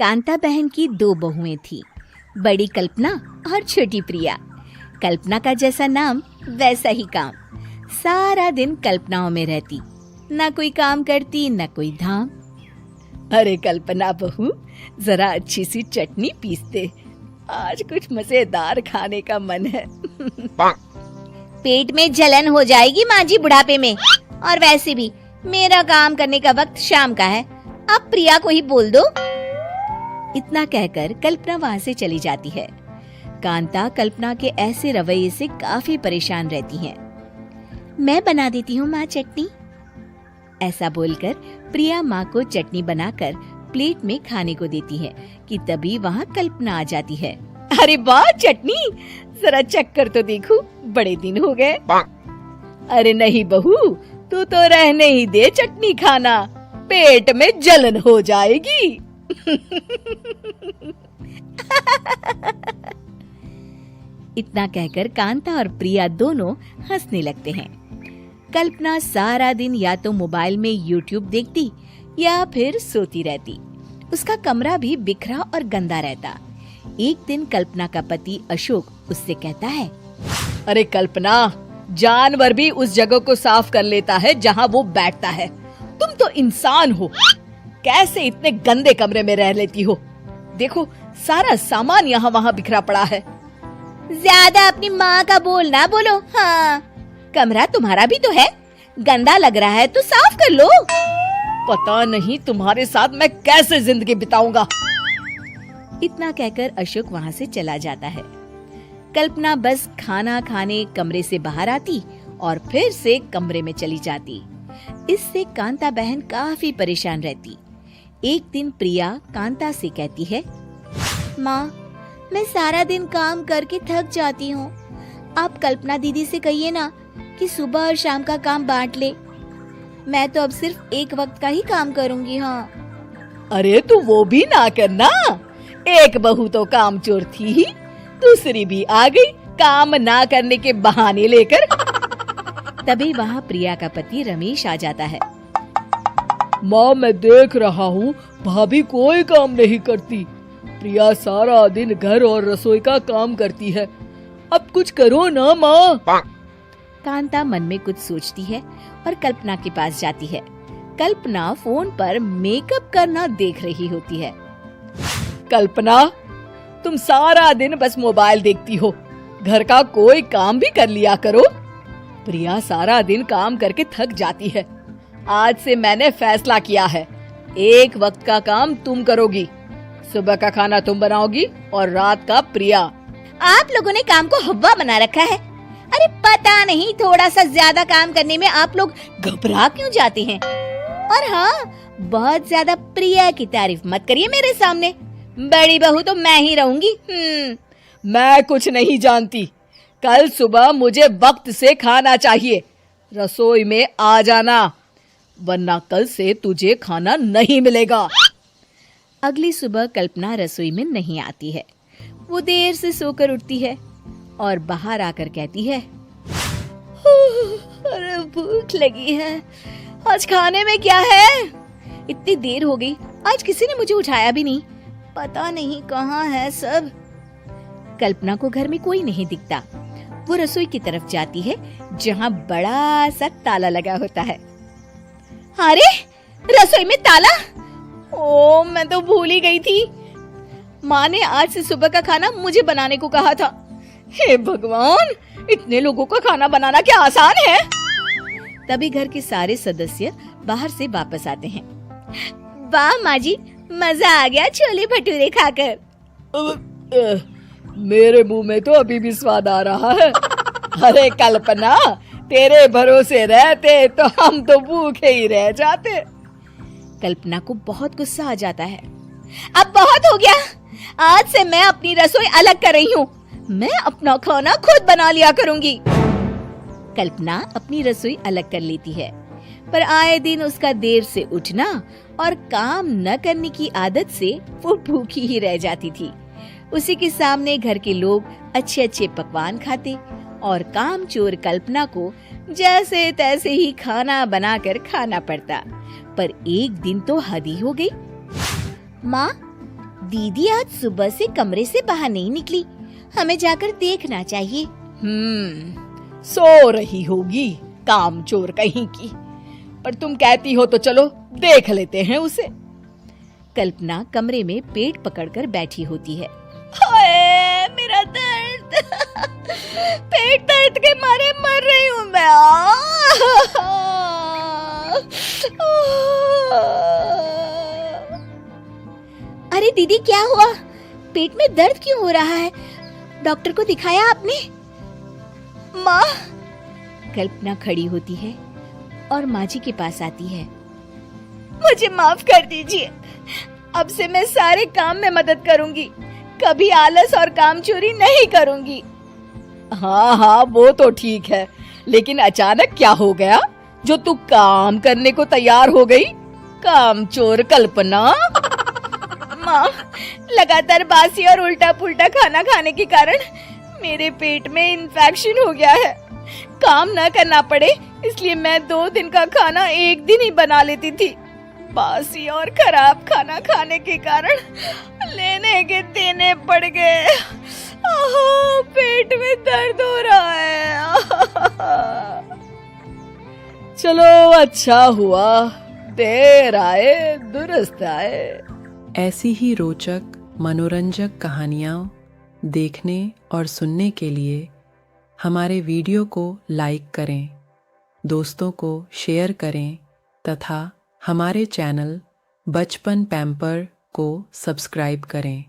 कांता बहन की दो बहुएं थी, बड़ी कल्पना और छोटी प्रिया। कल्पना का जैसा नाम वैसा ही काम। सारा दिन कल्पनाओं में रहती, ना कोई काम करती ना कोई धाम। अरे कल्पना बहू, जरा अच्छी सी चटनी पीस दे, आज कुछ मजेदार खाने का मन है। पेट में जलन हो जाएगी माँ जी बुढ़ापे में, और वैसे भी मेरा काम करने का वक्त शाम का है, आप प्रिया को ही बोल दो। इतना कहकर कल्पना वहाँ से चली जाती है। कांता कल्पना के ऐसे रवैये से काफी परेशान रहती हैं। मैं बना देती हूँ माँ चटनी, ऐसा बोलकर प्रिया माँ को चटनी बनाकर प्लेट में खाने को देती है कि तभी वहाँ कल्पना आ जाती है। अरे वाह चटनी, जरा चख कर तो देखूं, बड़े दिन हो गए। अरे नहीं बहू, तू तो रहने ही दे चटनी खाना, पेट में जलन हो जाएगी। इतना कहकर कांता और प्रिया दोनों हंसने लगते हैं। कल्पना सारा दिन या तो मोबाइल में यूट्यूब देखती या फिर सोती रहती। उसका कमरा भी बिखरा और गंदा रहता। एक दिन कल्पना का पति अशोक उससे कहता है, अरे कल्पना, जानवर भी उस जगह को साफ कर लेता है जहाँ वो बैठता है, तुम तो इंसान हो, कैसे इतने गंदे कमरे में रह लेती हो? देखो सारा सामान यहाँ वहाँ बिखरा पड़ा है। ज्यादा अपनी माँ का बोल ना बोलो। हाँ, कमरा तुम्हारा भी तो है, गंदा लग रहा है तो साफ कर लो। पता नहीं तुम्हारे साथ मैं कैसे जिंदगी बिताऊंगा। इतना कहकर अशोक वहाँ से चला जाता है। कल्पना बस खाना खाने कमरे से बाहर आती और फिर से कमरे में चली जाती। इससे कांता बहन काफी परेशान रहती। एक दिन प्रिया कांता से कहती है, माँ, मैं सारा दिन काम करके थक जाती हूँ, आप कल्पना दीदी से कहिए ना कि सुबह और शाम का काम बांट ले। मैं तो अब सिर्फ एक वक्त का ही काम करूँगी। हाँ। अरे तू वो भी ना करना, एक बहू तो काम चोर थी ही, दूसरी भी आ गई काम ना करने के बहाने लेकर। तभी वहाँ प्रिया का पति रमेश आ जाता है। माँ, मैं देख रहा हूँ भाभी कोई काम नहीं करती, प्रिया सारा दिन घर और रसोई का काम करती है, अब कुछ करो ना माँ। कांता मन में कुछ सोचती है और कल्पना के पास जाती है। कल्पना फोन पर मेकअप करना देख रही होती है। कल्पना, तुम सारा दिन बस मोबाइल देखती हो, घर का कोई काम भी कर लिया करो। प्रिया सारा दिन काम करके थक जाती है। आज से मैंने फैसला किया है, एक वक्त का काम तुम करोगी, सुबह का खाना तुम बनाओगी और रात का प्रिया। आप लोगों ने काम को हवा बना रखा है। अरे पता नहीं थोड़ा सा ज्यादा काम करने में आप लोग घबरा क्यों जाते हैं। और हाँ, बहुत ज्यादा प्रिया की तारीफ मत करिए मेरे सामने, बड़ी बहू तो मैं ही रहूंगी। मैं कुछ नहीं जानती, कल सुबह मुझे वक्त से खाना चाहिए, रसोई में आ जाना, वरना कल से तुझे खाना नहीं मिलेगा। अगली सुबह कल्पना रसोई में नहीं आती है। वो देर से सोकर उठती है और बाहर आकर कहती है, अरे भूख लगी है, आज खाने में क्या है? इतनी देर हो गई, आज किसी ने मुझे उठाया भी नहीं, पता नहीं कहाँ है सब। कल्पना को घर में कोई नहीं दिखता। वो रसोई की तरफ जाती है जहाँ बड़ा सा ताला लगा होता है। अरे रसोई में ताला? ओ, मैं तो भूल ही गई थी। माँ ने आज से सुबह का खाना मुझे बनाने को कहा था। हे भगवान, इतने लोगों का खाना बनाना क्या आसान है? तभी घर के सारे सदस्य बाहर से वापस आते हैं। वाह माँ जी, मजा आ गया छोले भटूरे खाकर। मेरे मुंह में तो अभी भी स्वाद आ रहा है। अरे कल्पना, तेरे भरोसे रहते तो हम तो भूखे ही रह जाते। कल्पना को बहुत गुस्सा आ जाता है। अब बहुत हो गया, आज से मैं अपनी रसोई अलग कर रही हूँ, मैं अपना खाना खुद बना लिया करूंगी। कल्पना अपनी रसोई अलग कर लेती है, पर आए दिन उसका देर से उठना और काम न करने की आदत से वो भूखी ही रह जाती थी। उसी के सामने घर के लोग अच्छे अच्छे पकवान खाते और काम चोर कल्पना को जैसे तैसे ही खाना बनाकर खाना पड़ता। पर एक दिन तो हद ही हो गई। माँ, दीदी आज सुबह से कमरे से बाहर नहीं निकली, हमें जाकर देखना चाहिए। सो रही होगी कामचोर कहीं की, पर तुम कहती हो तो चलो देख लेते हैं उसे। कल्पना कमरे में पेट पकड़कर बैठी होती है। हाय मेरा दर्द, पेट दर्द के मारे मर रही हूँ मैं। अरे दीदी क्या हुआ, पेट में दर्द क्यों हो रहा है? डॉक्टर को दिखाया आपने? माँ। कल्पना खड़ी होती है और माँ जी के पास आती है। मुझे माफ कर दीजिए, अब से मैं सारे काम में मदद करूंगी, कभी आलस और काम चोरी नहीं करूंगी। हाँ हाँ वो तो ठीक है, लेकिन अचानक क्या हो गया जो तू काम करने को तैयार हो गई? कामचोर कल्पना। माँ, लगातार बासी और उल्टा पुल्टा खाना खाने के कारण मेरे पेट में इन्फेक्शन हो गया है। काम न करना पड़े इसलिए मैं 2 दिन का खाना एक दिन ही बना लेती थी। बासी और खराब खाना खाने के कारण लेने के देने पड़ गए। पेट में दर्द हो रहा है। चलो अच्छा हुआ, देर आए दुरुस्त आए। ऐसी ही रोचक मनोरंजक कहानियाँ देखने और सुनने के लिए हमारे वीडियो को लाइक करें, दोस्तों को शेयर करें तथा हमारे चैनल बचपन पैम्पर को सब्सक्राइब करें।